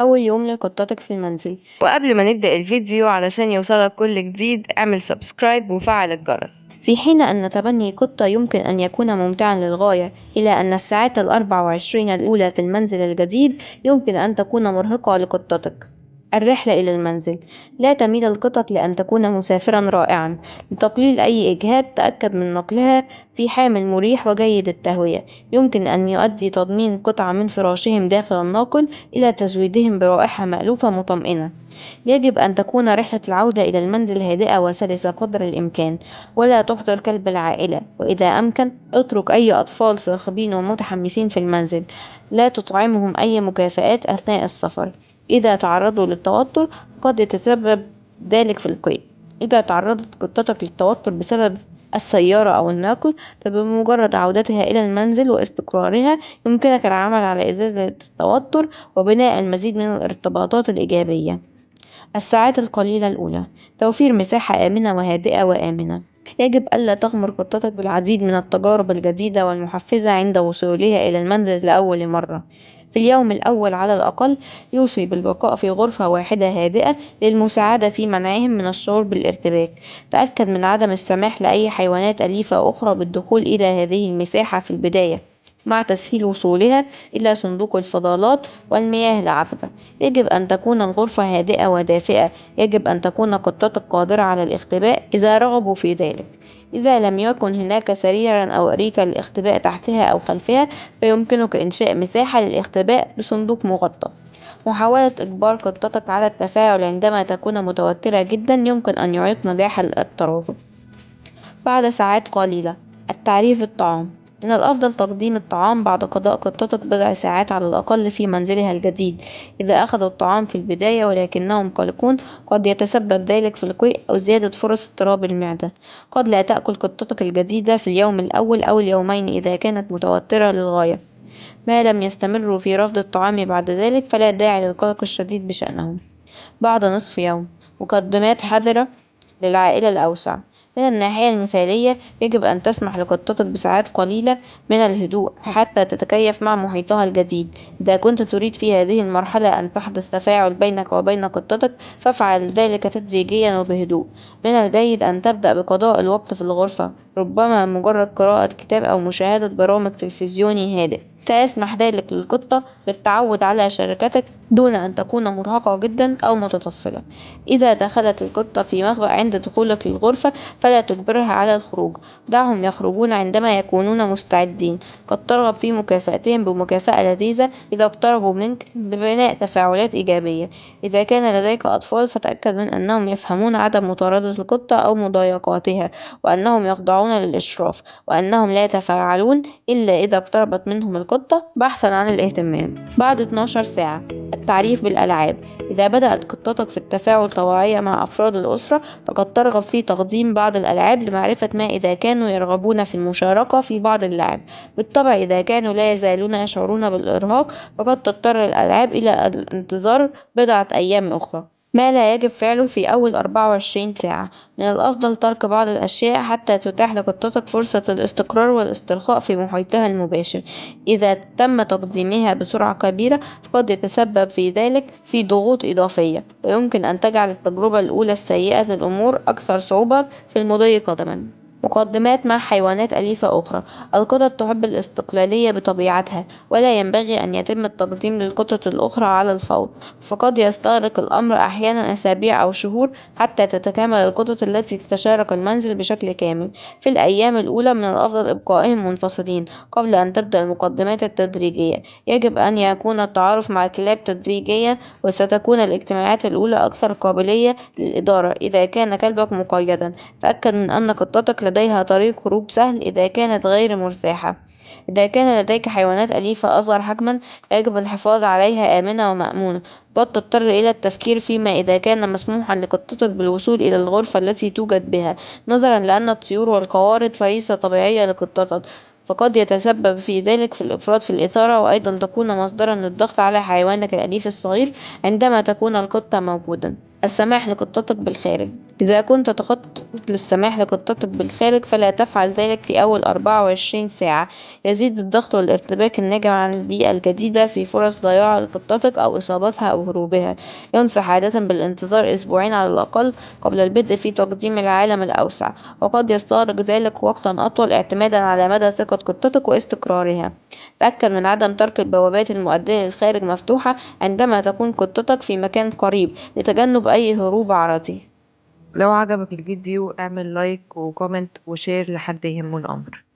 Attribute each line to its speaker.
Speaker 1: أول يوم لقطتك في المنزل. وقبل ما نبدأ الفيديو علشان يوصلك كل جديد اعمل سبسكرايب وفعل الجرس. في حين أن تبني قطة يمكن أن يكون ممتعا للغاية، إلا أن الساعات 24 الأولى في المنزل الجديد يمكن أن تكون مرهقة لقطتك. الرحلة إلى المنزل. لا تميل القطط لأن تكون مسافرا رائعا. لتقليل أي إجهاد تأكد من نقلها في حامل مريح وجيد التهوية. يمكن أن يؤدي تضمين قطعة من فراشهم داخل الناقل إلى تزويدهم برائحة مألوفة مطمئنة. يجب أن تكون رحلة العودة إلى المنزل هادئة وسلسة قدر الإمكان، ولا تحضر كلب العائلة، وإذا أمكن اترك أي أطفال صاخبين ومتحمسين في المنزل. لا تطعمهم أي مكافآت أثناء السفر. إذا تعرضوا للتوتر قد يتسبب ذلك في القيء. إذا تعرضت قطتك للتوتر بسبب السيارة أو الناقل، فبمجرد عودتها إلى المنزل واستقرارها يمكنك العمل على إزالة التوتر وبناء المزيد من الارتباطات الإيجابية. الساعات القليلة الأولى. توفير مساحة آمنة وهادئة وآمنة. يجب ألا تغمر قطتك بالعديد من التجارب الجديدة والمحفزة عند وصولها إلى المنزل لأول مرة. في اليوم الأول على الأقل يوصي بالبقاء في غرفة واحدة هادئة للمساعدة في منعهم من الشعور بالارتباك. تأكد من عدم السماح لأي حيوانات أليفة أخرى بالدخول إلى هذه المساحة في البداية، مع تسهيل وصولها إلى صندوق الفضلات والمياه العذبة. يجب أن تكون الغرفة هادئة ودافئة. يجب أن تكون قطتك قادرة على الاختباء إذا رغبوا في ذلك. إذا لم يكن هناك سريرا أو أريكة للاختباء تحتها أو خلفها، فيمكنك إنشاء مساحة للاختباء بصندوق مغطى. محاولة إجبار قطتك على التفاعل عندما تكون متوترة جدا يمكن أن يعيق نجاح الترابط. بعد ساعات قليلة. التعريف بالطعام. من الأفضل تقديم الطعام بعد قضاء قطتك بضع ساعات على الأقل في منزلها الجديد. إذا أخذوا الطعام في البداية ولكنهم قلقون قد يتسبب ذلك في القيء أو زيادة فرص اضطراب المعدة. قد لا تأكل قطتك الجديدة في اليوم الأول أو اليومين إذا كانت متوترة للغاية. ما لم يستمروا في رفض الطعام بعد ذلك فلا داعي للقلق الشديد بشأنهم. بعد نصف يوم. مقدمات حذرة للعائلة الأوسع. من الناحية المثالية يجب أن تسمح لقطتك بساعات قليلة من الهدوء حتى تتكيف مع محيطها الجديد. إذا كنت تريد في هذه المرحلة أن تحدث تفاعل بينك وبين قطتك فافعل ذلك تدريجيا وبهدوء. من الجيد أن تبدأ بقضاء الوقت في الغرفة، ربما مجرد قراءة كتاب أو مشاهدة برامج تلفزيوني هادئ. سيسمح ذلك للقطة بالتعود على شركتك دون أن تكون مرهقة جدا أو متطفلة. إذا دخلت القطة في مخبأ عند دخولك للغرفة فلا تجبرها على الخروج. دعهم يخرجون عندما يكونون مستعدين. قد ترغب في مكافأتهم بمكافأة لذيذة إذا اقتربوا منك لبناء تفاعلات إيجابية. إذا كان لديك أطفال فتأكد من أنهم يفهمون عدم مطاردة القطة أو مضايقاتها، وأنهم يخضعون للإشراف، وأنهم لا يتفاعلون إلا إذا اقتربت منهم القطة بحثا عن الاهتمام. بعد 12 ساعة. التعريف بالألعاب. إذا بدأت قطتك في التفاعل طوعية مع أفراد الأسرة فقد ترغب في تقديم بعض الألعاب لمعرفة ما إذا كانوا يرغبون في المشاركة في بعض اللعب. بالطبع إذا كانوا لا يزالون يشعرون بالإرهاق فقد تضطر الألعاب إلى الانتظار بضعة أيام أخرى. ما لا يجب فعله في أول 24 ساعة. من الأفضل ترك بعض الأشياء حتى تتاح لقطتك فرصة الاستقرار والاسترخاء في محيطها المباشر. إذا تم تقديمها بسرعة كبيرة فقد يتسبب في ذلك في ضغوط إضافية، ويمكن أن تجعل التجربة الأولى السيئة الأمور أكثر صعوبة في المضي قدما. مقدمات مع حيوانات أليفة أخرى. القطط تحب الاستقلالية بطبيعتها، ولا ينبغي أن يتم التقديم للقطط الأخرى على الفور. فقد يستغرق الأمر أحيانا أسابيع أو شهور حتى تتكامل القطط التي تتشارك المنزل بشكل كامل. في الأيام الأولى من الأفضل إبقائهم منفصلين قبل أن تبدأ المقدمات التدريجية. يجب أن يكون التعارف مع الكلاب تدريجيا، وستكون الاجتماعات الأولى أكثر قابلية للإدارة. إذا كان كلبك مقيدا تأكد من أن قطتك لديها طريق هروب سهل إذا كانت غير مرتاحة. إذا كان لديك حيوانات أليفة أصغر حجما يجب الحفاظ عليها آمنة ومأمونة. قد تضطر إلى التفكير فيما إذا كان مسموحا لقطتك بالوصول إلى الغرفة التي توجد بها، نظرا لأن الطيور والقوارض فريسة طبيعية لقطتك، فقد يتسبب في ذلك في الإفراط في الإثارة، وأيضا تكون مصدرا للضغط على حيوانك الأليف الصغير عندما تكون القطة موجودا. السماح لقطتك بالخارج. إذا كنت تخطط للسماح لقطتك بالخارج فلا تفعل ذلك في أول 24 ساعة. يزيد الضغط والارتباك الناجم عن البيئة الجديدة في فرص ضياع لقطتك أو إصابتها أو هروبها. ينصح عادة بالانتظار أسبوعين على الأقل قبل البدء في تقديم العالم الأوسع، وقد يستغرق ذلك وقتا أطول اعتمادا على مدى ثقة قطتك واستقرارها. تأكد من عدم ترك البوابات المؤدية للخارج مفتوحة عندما تكون قطتك في مكان قريب لتجنب أي هروب عرضي.
Speaker 2: لو عجبك الفيديو اعمل لايك وكومنت وشير لحد يهمه الأمر.